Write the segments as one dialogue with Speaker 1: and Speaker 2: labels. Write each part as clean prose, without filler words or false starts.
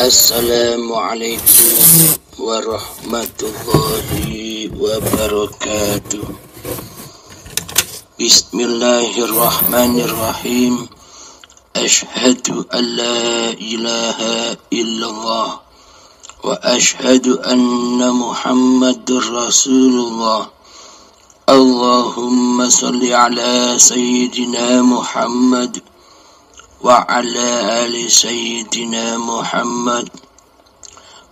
Speaker 1: Assalamualaikum warahmatullahi wabarakatuh. Bismillahirrahmanirrahim. Ashhadu an la ilaha illallah wa ashhadu anna Muhammadur Rasulullah. Allahumma salli ala sayyidina Muhammad wa ala ali sayyidina Muhammad.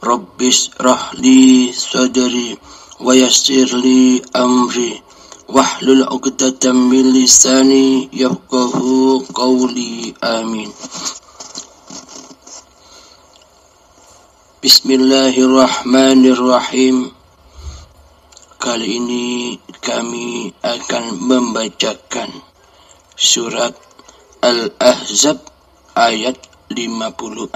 Speaker 1: Rabbis rahli sadri wa yassir li amri wahlul 'uqdatam min lisani yafqahu qawli. Amin. Bismillahirrahmanirrahim. Kali ini kami akan membacakan surat Al-Ahzab ayat 56.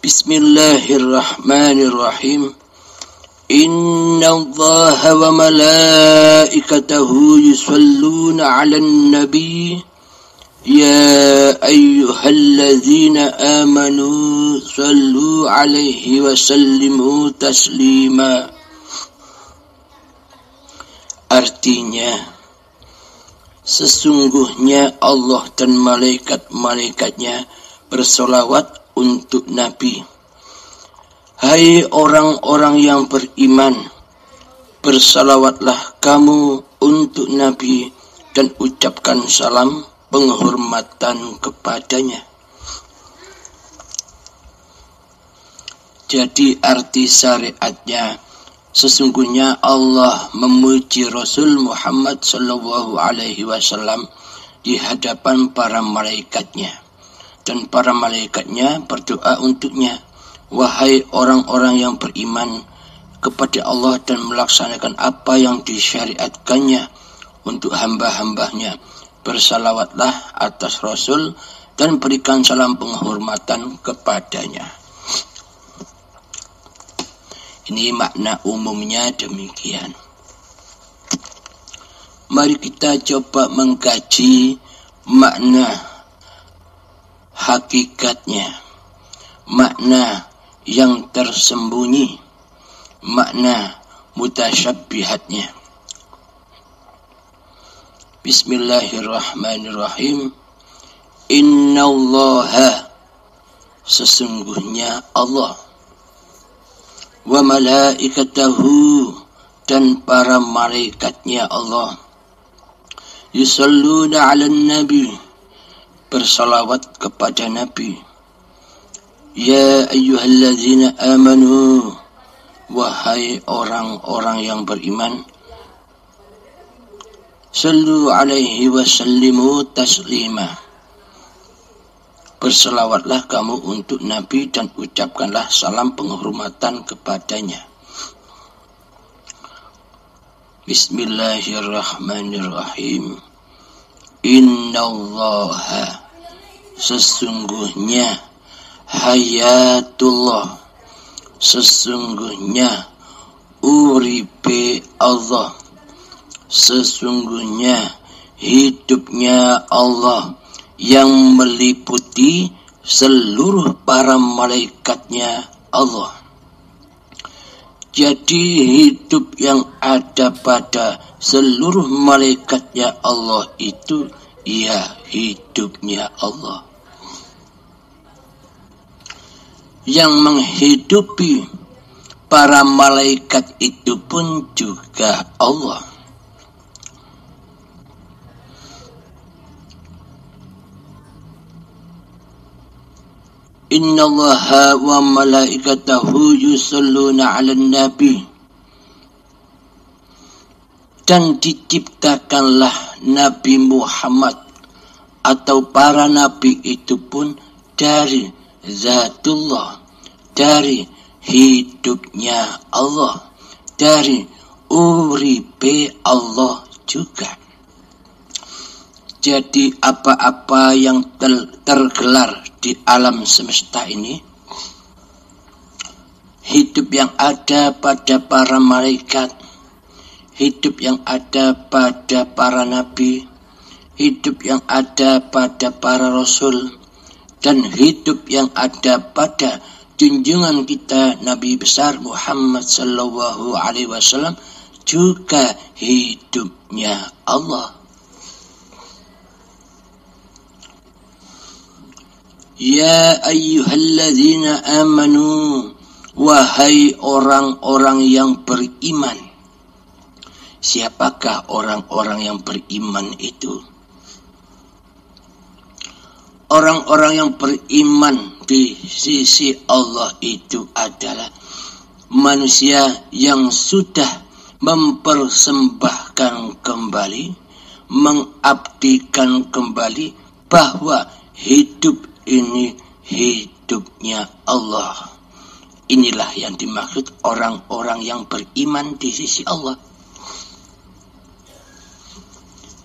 Speaker 1: Bismillahirrahmanirrahim. Inna Allaha wa malaikatahu yusalluna 'alan nabi ya ayyuhalladzina amanu sallu 'alaihi wa sallimu taslima. Artinya, sesungguhnya Allah dan malaikat-malaikatnya bersolawat untuk Nabi. Hai orang-orang yang beriman, bersalawatlah kamu untuk Nabi dan ucapkan salam penghormatan kepadanya. Jadi arti syariatnya, sesungguhnya Allah memuji Rasul Muhammad sallallahu alaihi wasallam di hadapan para malaikatnya, dan para malaikatnya berdoa untuknya. Wahai orang-orang yang beriman kepada Allah dan melaksanakan apa yang disyariatkannya untuk hamba-hambanya, bersalawatlah atas Rasul dan berikan salam penghormatan kepadanya. Ini makna umumnya demikian. Mari kita coba mengkaji makna hakikatnya, makna yang tersembunyi, makna mutasyabbihatnya. Bismillahirrahmanirrahim. Innallaha, sesungguhnya Allah, wa malaikatahu, dan para malaikatnya Allah, yusalluna 'alan nabi, bersalawat kepada Nabi. Ya ayyuhalladzina amanu, wahai orang-orang yang beriman, sallu 'alaihi wa sallimu taslima, berselawatlah kamu untuk Nabi dan ucapkanlah salam penghormatan kepadanya. Bismillahirrahmanirrahim. Innallaha, sesungguhnya hayatullah, sesungguhnya uripe Allah, sesungguhnya hidupnya Allah yang meliputi seluruh para malaikatnya Allah. Jadi hidup yang ada pada seluruh malaikatnya Allah itu ya hidupnya Allah. Yang menghidupi para malaikat itu pun juga Allah. Innallaha wa malaikatahu yusalluna 'alan nabi, dan diciptakanlah Nabi Muhammad atau para nabi itu pun dari zatullah, dari hidupnya Allah, dari uripe Allah juga. Jadi apa-apa yang tergelar di alam semesta ini, hidup yang ada pada para malaikat, hidup yang ada pada para nabi, hidup yang ada pada para rasul, dan hidup yang ada pada junjungan kita Nabi besar Muhammad sallallahu alaihi wasallam juga hidupnya Allah. Ya ayyuhalladzina amanu, wahai orang-orang yang beriman. Siapakah orang-orang yang beriman itu? Orang-orang yang beriman di sisi Allah itu adalah manusia yang sudah mempersembahkan kembali, mengabdikan kembali bahwa hidup ini hidupnya Allah. Inilah yang dimaksud orang-orang yang beriman di sisi Allah,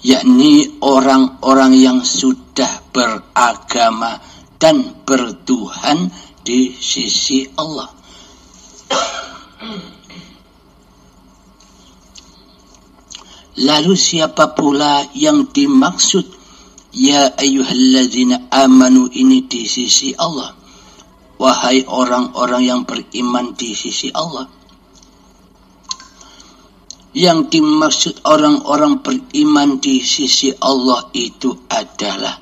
Speaker 1: yakni orang-orang yang sudah beragama dan bertuhan di sisi Allah. Lalu siapa pula yang dimaksud ya ayyuhalladzina amanu ini di sisi Allah? Wahai orang-orang yang beriman di sisi Allah. Yang dimaksud orang-orang beriman di sisi Allah itu adalah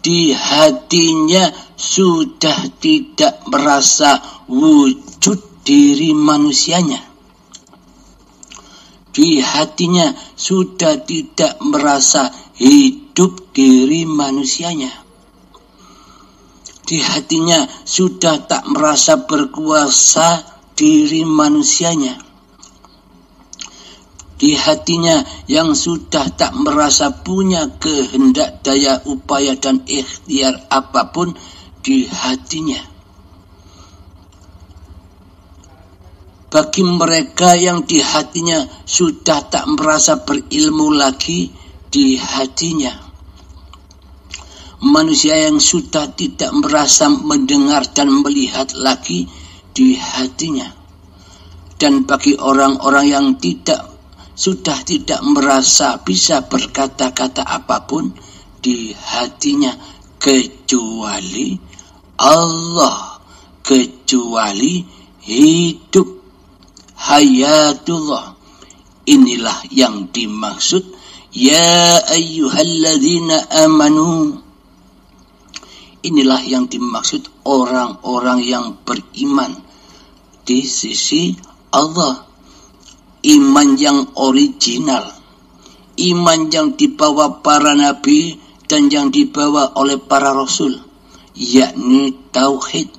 Speaker 1: di hatinya sudah tidak merasa wujud diri manusianya. Di hatinya sudah tidak merasa hidup diri manusianya. Di hatinya sudah tak merasa berkuasa diri manusianya. Di hatinya yang sudah tak merasa punya kehendak, daya, upaya dan ikhtiar apapun di hatinya. Bagi mereka yang di hatinya sudah tak merasa berilmu lagi di hatinya. Manusia yang sudah tidak merasa mendengar dan melihat lagi di hatinya. Dan bagi orang-orang yang sudah tidak merasa bisa berkata-kata apapun di hatinya kecuali Allah, kecuali hidup hayatullah. Inilah yang dimaksud ya ayyuhalladzina amanu. Inilah yang dimaksud orang-orang yang beriman di sisi Allah. Iman yang original, iman yang dibawa para nabi dan yang dibawa oleh para rasul, yakni tauhid,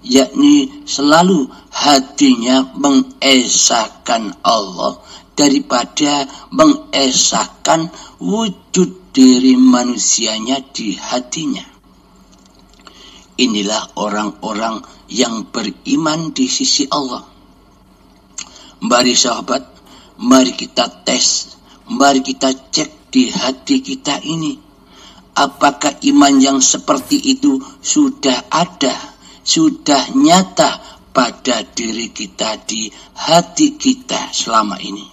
Speaker 1: yakni selalu hatinya mengesahkan Allah daripada mengesahkan wujud diri manusianya di hatinya. Inilah orang-orang yang beriman di sisi Allah. Mari sahabat, mari kita tes, mari kita cek di hati kita ini. Apakah iman yang seperti itu sudah ada, sudah nyata pada diri kita, di hati kita selama ini?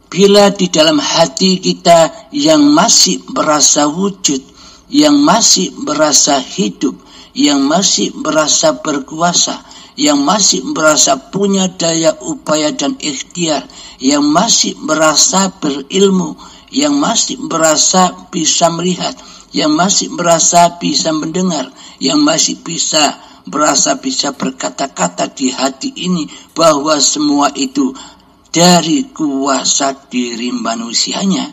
Speaker 1: Bila di dalam hati kita yang masih merasa wujud, yang masih merasa hidup, yang masih merasa berkuasa, yang masih merasa punya daya upaya dan ikhtiar, yang masih merasa berilmu, yang masih merasa bisa melihat, yang masih merasa bisa mendengar, yang masih merasa bisa berkata-kata di hati ini bahwa semua itu dari kuasa diri manusianya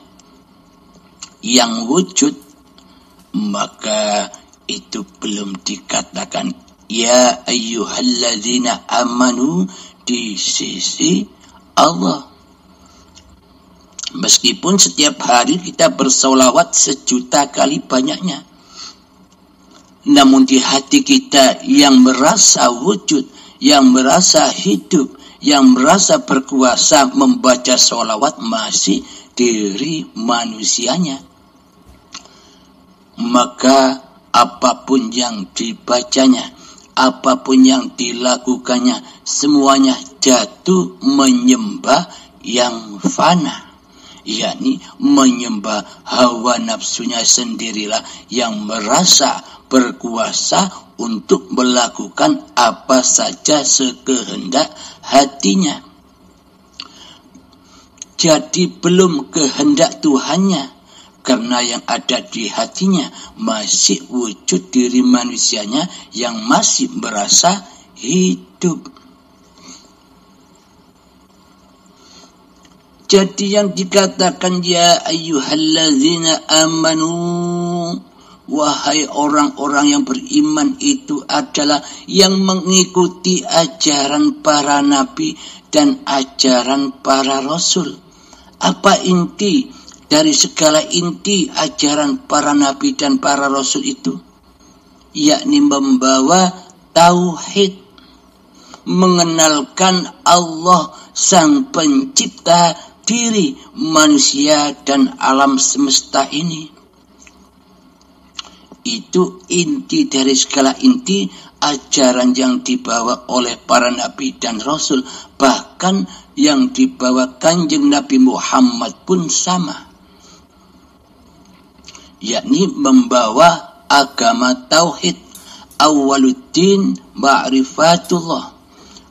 Speaker 1: yang wujud, maka itu belum dikatakan ya ayyuhalladzina amanu di sisi Allah. Meskipun setiap hari kita bersolawat 1.000.000 kali banyaknya, namun di hati kita yang merasa wujud, yang merasa hidup, yang merasa berkuasa membaca solawat masih diri manusianya. Maka apapun yang dibacanya, apapun yang dilakukannya, semuanya jatuh menyembah yang fana, yakni menyembah hawa nafsunya sendirilah yang merasa berkuasa untuk melakukan apa saja sekehendak hatinya. Jadi belum kehendak Tuhannya, karena yang ada di hatinya masih wujud diri manusianya yang masih merasa hidup. Jadi yang dikatakan ya ayyuhalladzina amanu, wahai orang-orang yang beriman, itu adalah yang mengikuti ajaran para nabi dan ajaran para rasul. Apa inti dari segala inti ajaran para nabi dan para rasul itu? Yakni membawa tauhid, mengenalkan Allah sang pencipta diri manusia dan alam semesta ini. Itu inti dari segala inti ajaran yang dibawa oleh para nabi dan rasul. Bahkan yang dibawa Kanjeng Nabi Muhammad pun sama, yakni membawa agama tauhid. Awaluddin ma'rifatullah.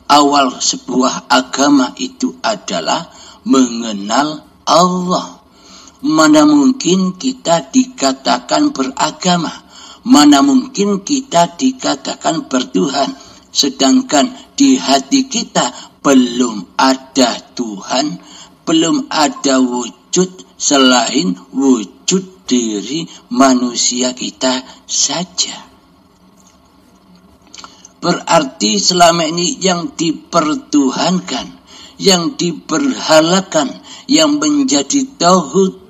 Speaker 1: Awal sebuah agama itu adalah mengenal Allah. Mana mungkin kita dikatakan beragama, mana mungkin kita dikatakan bertuhan, sedangkan di hati kita belum ada Tuhan, belum ada wujud selain wujud diri manusia kita saja. Berarti selama ini yang dipertuhankan, yang diberhalakan, yang menjadi tauhid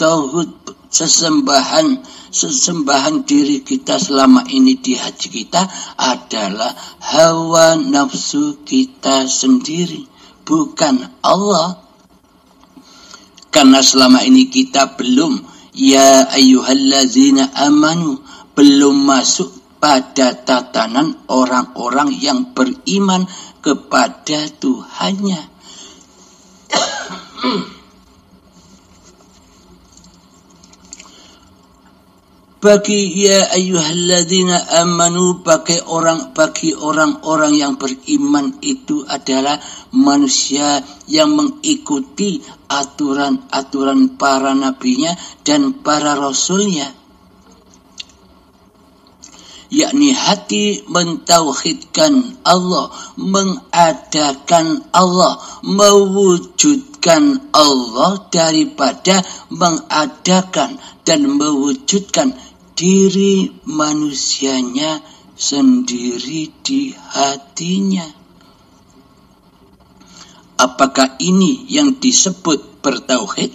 Speaker 1: sesembahan diri kita selama ini di hati kita adalah hawa nafsu kita sendiri, bukan Allah. Karena selama ini kita belum ya ayyuhalladzina amanu, belum masuk pada tatanan orang-orang yang beriman kepada Tuhannya. Bagi ya ayyuhalladzina amanu, bagi orang-orang yang beriman itu adalah manusia yang mengikuti aturan-aturan para nabinya dan para rasulnya, yakni hati mentauhidkan Allah, mengadakan Allah, mewujudkan Allah daripada mengadakan dan mewujudkan diri manusianya sendiri di hatinya. Apakah ini yang disebut bertauhid?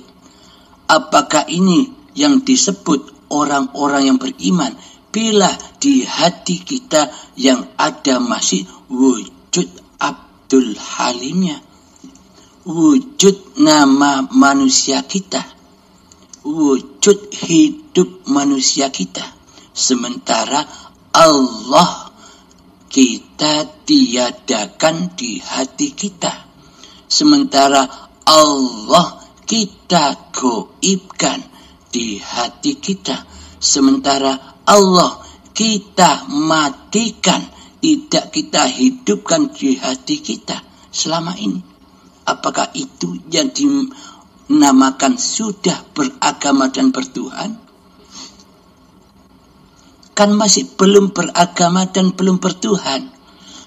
Speaker 1: Apakah ini yang disebut orang-orang yang beriman? Bila di hati kita yang ada masih wujud Abdul Halimnya, wujud nama manusia kita, wujud hidup manusia kita, sementara Allah kita tiadakan di hati kita, sementara Allah kita goibkan di hati kita, sementara Allah kita matikan, tidak kita hidupkan di hati kita selama ini. Apakah itu yang dinamakan sudah beragama dan bertuhan? Kan masih belum beragama dan belum bertuhan.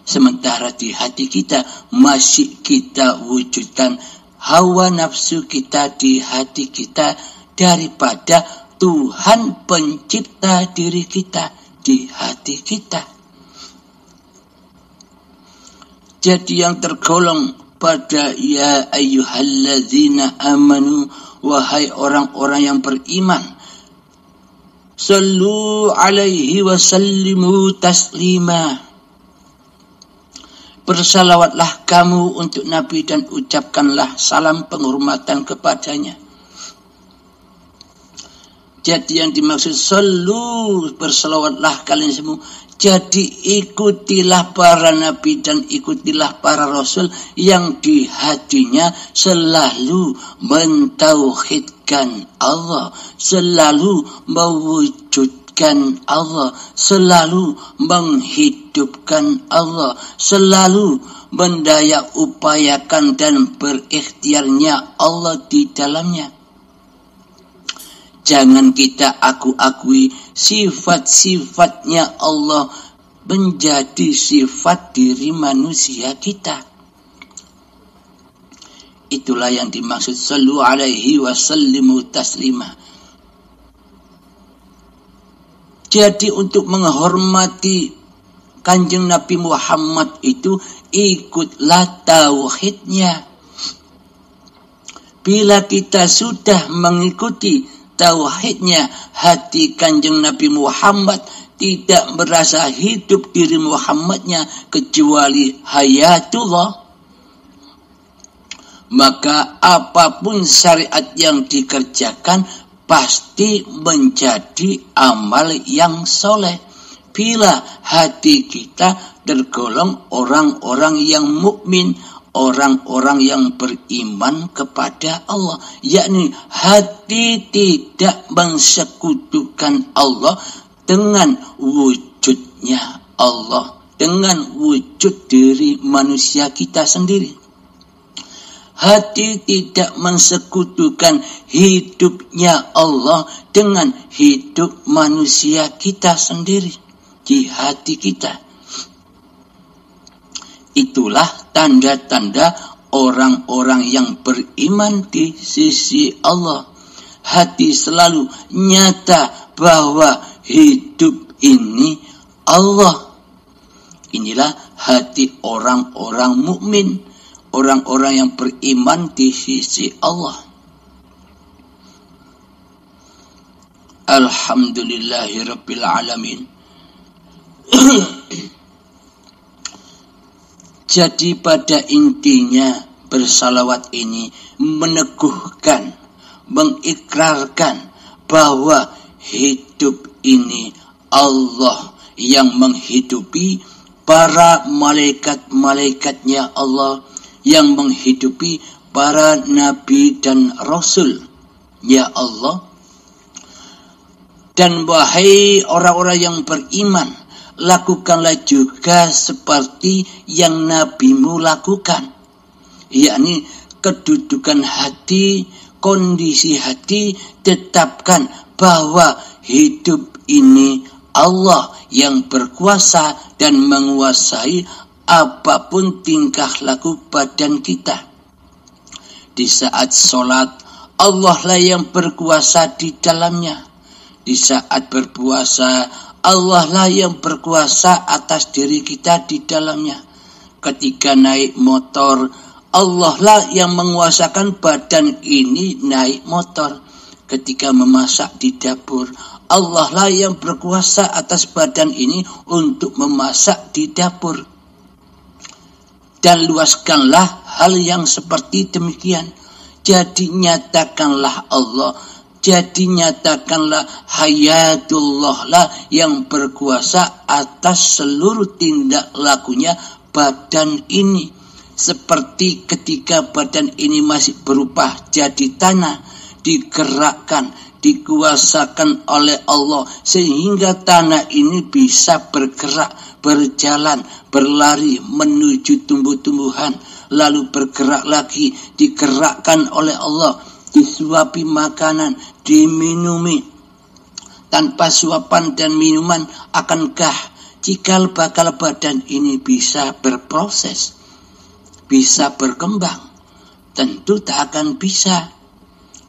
Speaker 1: Sementara di hati kita masih kita wujudkan hawa nafsu kita di hati kita daripada Tuhan pencipta diri kita di hati kita. Jadi yang tergolong pada ya ayyuhalladzina amanu, wahai orang-orang yang beriman, sallu alaihi wa sallimu taslima, bersalawatlah kamu untuk Nabi dan ucapkanlah salam penghormatan kepadanya. Jadi yang dimaksud sallu, bersalawatlah kalian semua, Jadi ikutilah para nabi dan ikutilah para rasul yang di hatinya selalu mentauhidkan Allah, selalu mewujudkan Allah, selalu menghidupkan Allah, selalu mendaya upayakan dan berikhtiarnya Allah di dalamnya. Jangan kita akui sifat-sifatnya Allah menjadi sifat diri manusia kita. Itulah yang dimaksud sallu alaihi wasallimu taslima. Jadi untuk menghormati Kanjeng Nabi Muhammad itu ikutlah tauhidnya. Bila kita sudah mengikuti tauhidnya, hati Kanjeng Nabi Muhammad tidak merasa hidup diri Muhammadnya kecuali hayatullah, maka apapun syariat yang dikerjakan pasti menjadi amal yang soleh. Bila hati kita tergolong orang-orang yang mukmin, orang-orang yang beriman kepada Allah, yakni hati tidak mensekutukan Allah dengan wujudnya Allah, dengan wujud diri manusia kita sendiri. Hati tidak mensekutukan hidupnya Allah dengan hidup manusia kita sendiri di hati kita. Itulah tanda-tanda orang-orang yang beriman di sisi Allah. Hati selalu nyata bahwa hidup ini Allah. Inilah hati orang-orang mukmin, orang-orang yang beriman di sisi Allah. Alhamdulillahirabbil alamin. Jadi pada intinya bersalawat ini meneguhkan, mengikrarkan bahwa hidup ini Allah yang menghidupi, para malaikat-malaikatnya Allah yang menghidupi, para nabi dan rasul ya Allah. Dan wahai orang-orang yang beriman, lakukanlah juga seperti yang nabimu lakukan, yakni kedudukan hati, kondisi hati, tetapkan bahwa hidup ini Allah yang berkuasa dan menguasai apapun tingkah laku badan kita. Di saat sholat, Allah lah yang berkuasa di dalamnya. Di saat berpuasa, Allah lah yang berkuasa atas diri kita di dalamnya. Ketika naik motor, Allah lah yang menguasakan badan ini naik motor. Ketika memasak di dapur, Allah lah yang berkuasa atas badan ini untuk memasak di dapur. Dan luaskanlah hal yang seperti demikian. Jadi nyatakanlah Allah, jadi nyatakanlah hayatullah lah yang berkuasa atas seluruh tindak lakunya badan ini. Seperti ketika badan ini masih berupa jadi tanah, digerakkan, dikuasakan oleh Allah sehingga tanah ini bisa bergerak, berjalan, berlari menuju tumbuh-tumbuhan, lalu bergerak lagi, digerakkan oleh Allah, disuapi makanan, diminumi. Tanpa suapan dan minuman, akankah cikal bakal badan ini bisa berproses, bisa berkembang? Tentu tak akan bisa.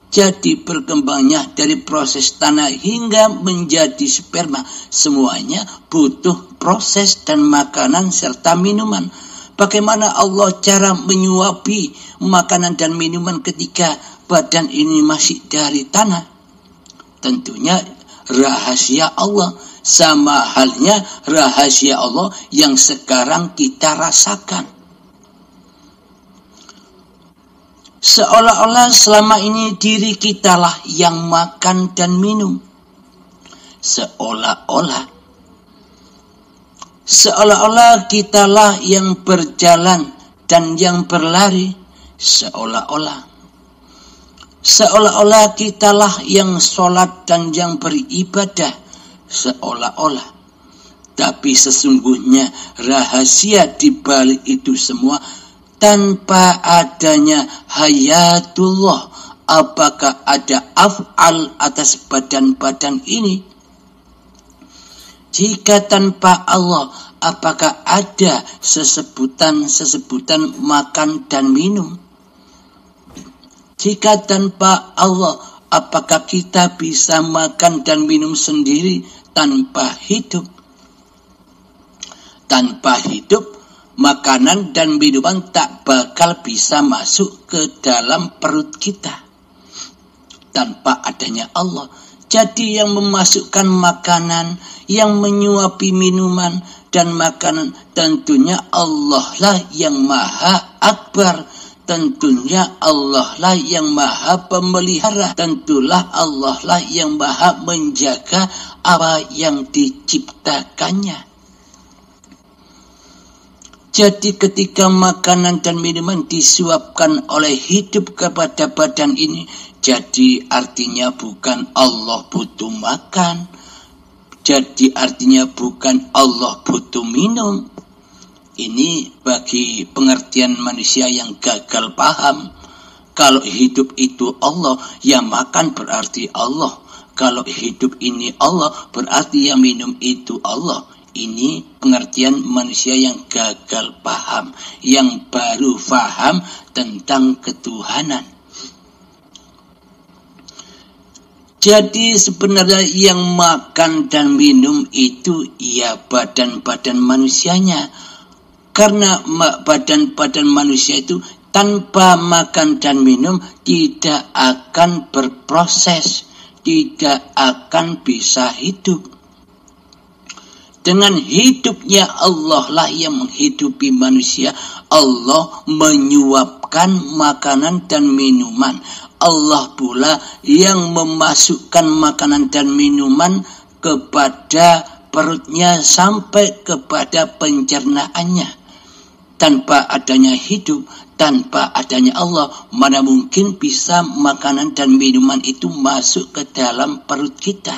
Speaker 1: Jadi berkembangnya dari proses tanah hingga menjadi sperma, semuanya butuh proses dan makanan serta minuman. Bagaimana Allah cara menyuapi makanan dan minuman ketika badan ini masih dari tanah? Tentunya rahasia Allah, sama halnya rahasia Allah yang sekarang kita rasakan. Seolah-olah selama ini diri kitalah yang makan dan minum. Seolah-olah. Seolah-olah kitalah yang berjalan dan yang berlari, seolah-olah kitalah yang sholat dan yang beribadah, seolah-olah. Tapi sesungguhnya rahasia di balik itu semua, tanpa adanya hayatullah, apakah ada af'al atas badan-badan ini? Jika tanpa Allah, apakah ada sesebutan makan dan minum? Jika tanpa Allah, apakah kita bisa makan dan minum sendiri tanpa hidup? Tanpa hidup, makanan dan minuman tak bakal bisa masuk ke dalam perut kita. Tanpa adanya Allah. Jadi yang memasukkan makanan, yang menyuapi minuman dan makanan, tentunya Allah lah yang maha akbar. Tentunya Allah lah yang maha pemelihara. Tentulah Allah lah yang maha menjaga apa yang diciptakannya. Jadi ketika makanan dan minuman disuapkan oleh hidup kepada badan ini, jadi artinya bukan Allah butuh makan. Jadi artinya bukan Allah butuh minum. Ini bagi pengertian manusia yang gagal paham. Kalau hidup itu Allah, ya makan berarti Allah. Kalau hidup ini Allah, berarti ya minum itu Allah. Ini pengertian manusia yang gagal paham, yang baru paham tentang ketuhanan. Jadi sebenarnya yang makan dan minum itu ya badan-badan manusianya. Karena badan-badan manusia itu tanpa makan dan minum tidak akan berproses, tidak akan bisa hidup. Dengan hidupnya Allah lah yang menghidupi manusia. Allah menyuapkan makanan dan minuman. Allah pula yang memasukkan makanan dan minuman kepada perutnya sampai kepada pencernaannya. Tanpa adanya hidup, tanpa adanya Allah, mana mungkin bisa makanan dan minuman itu masuk ke dalam perut kita.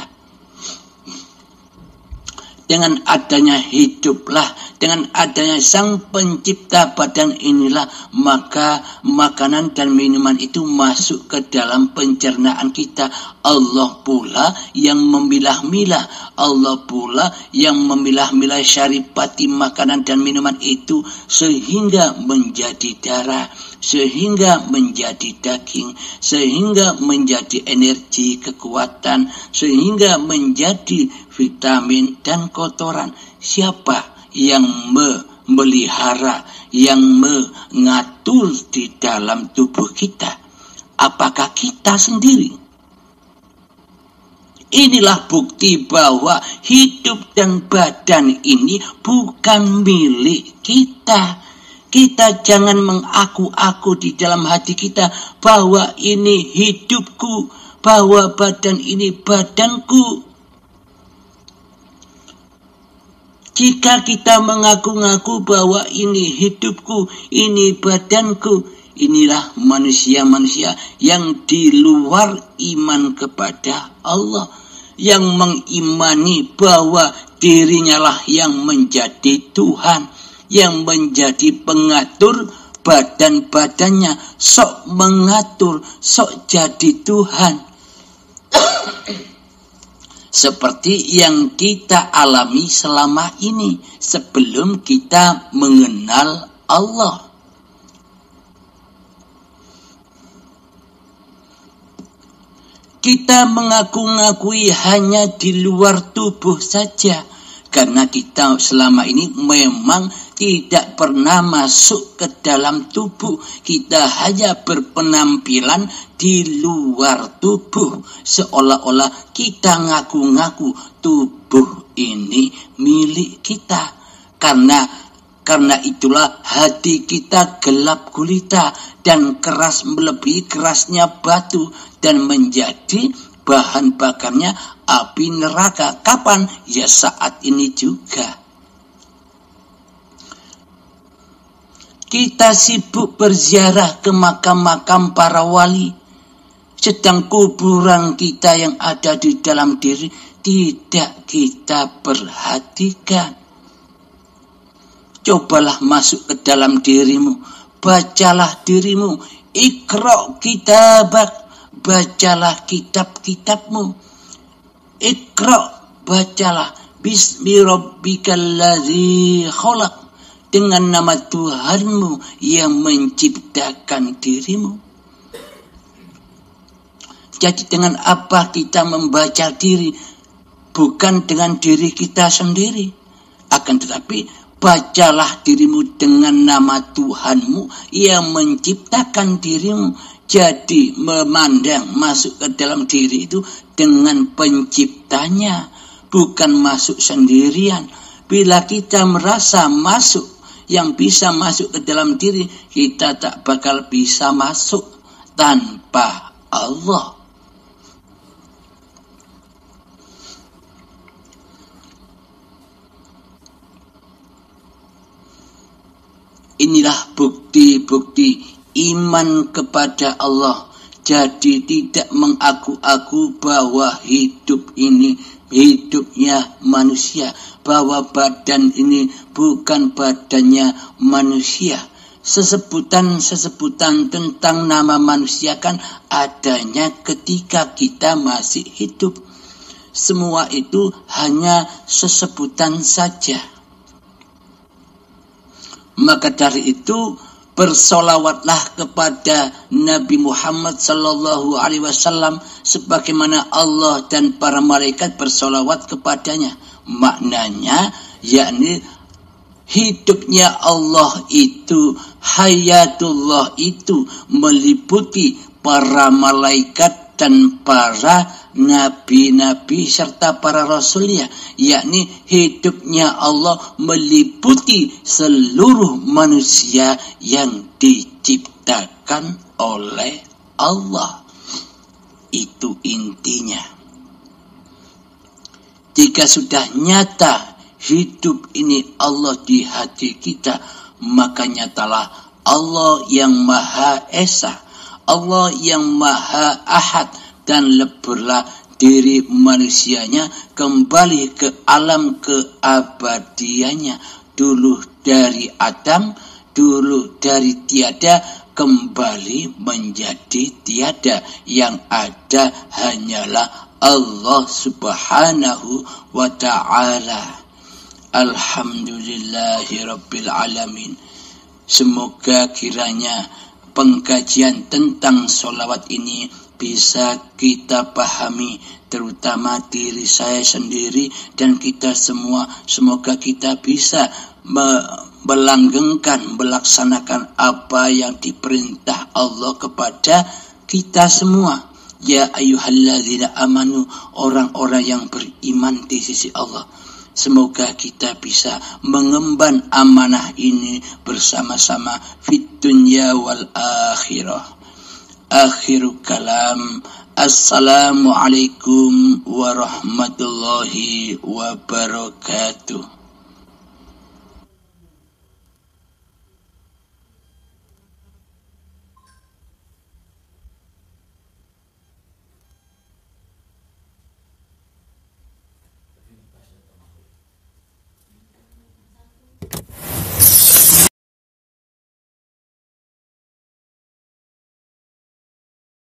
Speaker 1: Dengan adanya hiduplah, dengan adanya sang pencipta badan inilah, maka makanan dan minuman itu masuk ke dalam pencernaan kita. Allah pula yang memilah-milah, Allah pula yang memilah-milah syaripati makanan dan minuman itu sehingga menjadi darah, sehingga menjadi daging, sehingga menjadi energi kekuatan, sehingga menjadi vitamin dan kotoran. Siapa yang memelihara, yang mengatur di dalam tubuh kita? Apakah kita sendiri? Inilah bukti bahwa hidup dan badan ini bukan milik kita. Kita jangan mengaku-aku di dalam hati kita bahwa ini hidupku, bahwa badan ini badanku. Jika kita mengaku-ngaku bahwa ini hidupku, ini badanku, inilah manusia-manusia yang di luar iman kepada Allah, yang mengimani bahwa dirinya lah yang menjadi Tuhan, yang menjadi pengatur badan-badannya, sok mengatur, sok jadi Tuhan. Seperti yang kita alami selama ini sebelum kita mengenal Allah. Kita mengaku-ngakui hanya di luar tubuh saja, karena kita selama ini memang tidak pernah masuk ke dalam tubuh. Kita hanya berpenampilan di luar tubuh, seolah-olah kita ngaku-ngaku tubuh ini milik kita. Karena itulah hati kita gelap gulita dan keras melebihi kerasnya batu dan menjadi bahan bakarnya api neraka. Kapan? Ya saat ini juga. Kita sibuk berziarah ke makam-makam para wali, sedang kuburan kita yang ada di dalam diri tidak kita perhatikan. Cobalah masuk ke dalam dirimu, bacalah dirimu, Iqra kitabak, bacalah kitab-kitabmu. Iqra, bacalah, bismi rabbikal ladzi khalaq, dengan nama Tuhanmu yang menciptakan dirimu. Jadi dengan apa kita membaca diri? Bukan dengan diri kita sendiri. Akan tetapi bacalah dirimu dengan nama Tuhanmu yang menciptakan dirimu. Jadi memandang masuk ke dalam diri itu dengan penciptanya, bukan masuk sendirian. Bila kita merasa masuk, yang bisa masuk ke dalam diri, kita tak bakal bisa masuk tanpa Allah. Inilah bukti-bukti iman kepada Allah. Jadi tidak mengaku-aku bahwa hidup ini hidupnya manusia, bahwa badan ini bukan badannya manusia. Sesebutan-sesebutan tentang nama manusia kan adanya ketika kita masih hidup. Semua itu hanya sesebutan saja. Maka dari itu bersolawatlah kepada Nabi Muhammad sallallahu alaihi wasallam sebagaimana Allah dan para malaikat bersolawat kepadanya. Maknanya yakni hidupnya Allah itu, hayatullah itu meliputi para malaikat dan para nabi-nabi serta para rasulnya, yakni hidupnya Allah meliputi seluruh manusia yang diciptakan oleh Allah. Itu intinya. Jika sudah nyata hidup ini Allah di hati kita, maka nyatalah Allah yang Maha Esa, Allah yang Maha Ahad, dan leburlah diri manusianya kembali ke alam keabadiannya. Dulu dari Adam, dulu dari tiada, kembali menjadi tiada. Yang ada hanyalah Allah subhanahu wa ta'ala. Alhamdulillahi rabbil alamin. Semoga kiranya pengkajian tentang sholawat ini bisa kita pahami, terutama diri saya sendiri dan kita semua. Semoga kita bisa melanggengkan, melaksanakan apa yang diperintah Allah kepada kita semua. Ya ayyuhalladzina amanu, orang-orang yang beriman di sisi Allah. Semoga kita bisa mengemban amanah ini bersama-sama fid dunya wal akhirah. Akhirul kalam. Assalamualaikum warahmatullahi wabarakatuh.